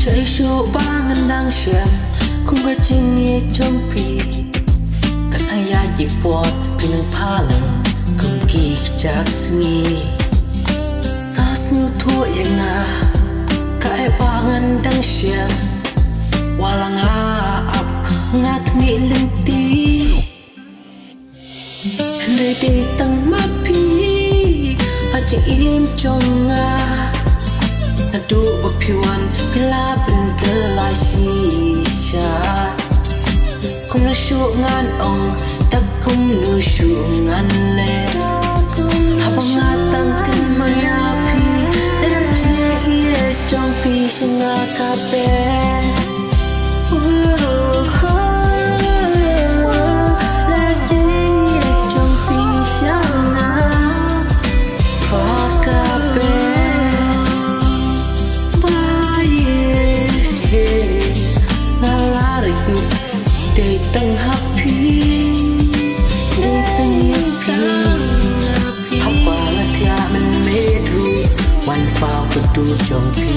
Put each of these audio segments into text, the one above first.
Chạy số ba ngân đang xem không có chinh nghe trong pi kan ayah jipot pinang palang kung kikjak sengi nasu thua yang na kai bangan dang xem walang aap ngak ni lenti Hande di tang mapi aja im jonga Nadu bapiwan bila ben gelai shisha Kum na syuk ngan ong tak kum nu syuk ngan le Habang ngatang kan mayapi Dar cina ire jong pi singa kabe Tang happy Tang happy Hapa latia men medru Wan pau kedu jong pi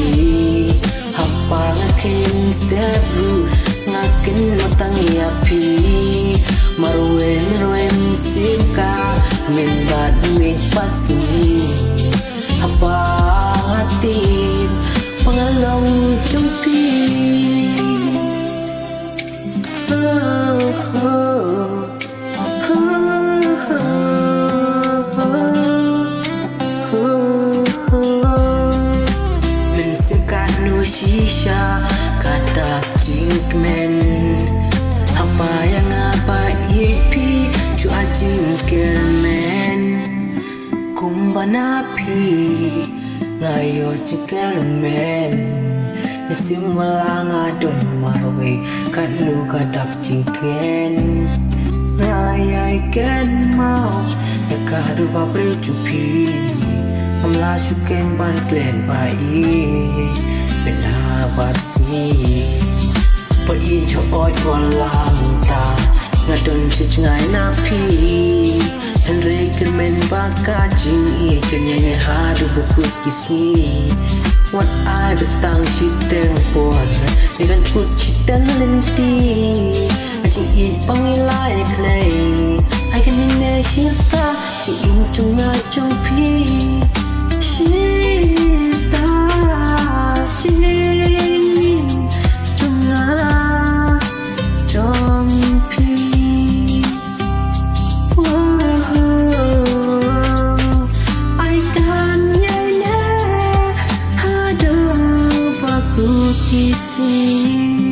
Hapa ngakin step ru Ngakin matang yapi Marwen simka Min bad min pasi Hapa ngatin Pangalong jong pi Shisha kadap jingmen apa yang apa ipi cu ajingkel men kumbanapi ngayo jingkel men nisim walanga don marwe kanu kadap jingken ngayai ken mau nekadu babre cupi amla suken ban klen bai Bela barsi Pai cho oi walang ta Ngadon cicngai napi Henry kemen baka jing I kenyai hadu buku kisi Wat ai betang siteng pon Dengan put citeng lenti Acing I pangilai klei Ai kenine sirta Cing im cunga jompi Sirta Jing Junga Jompi Ai kan yai ne Hadu baku kisi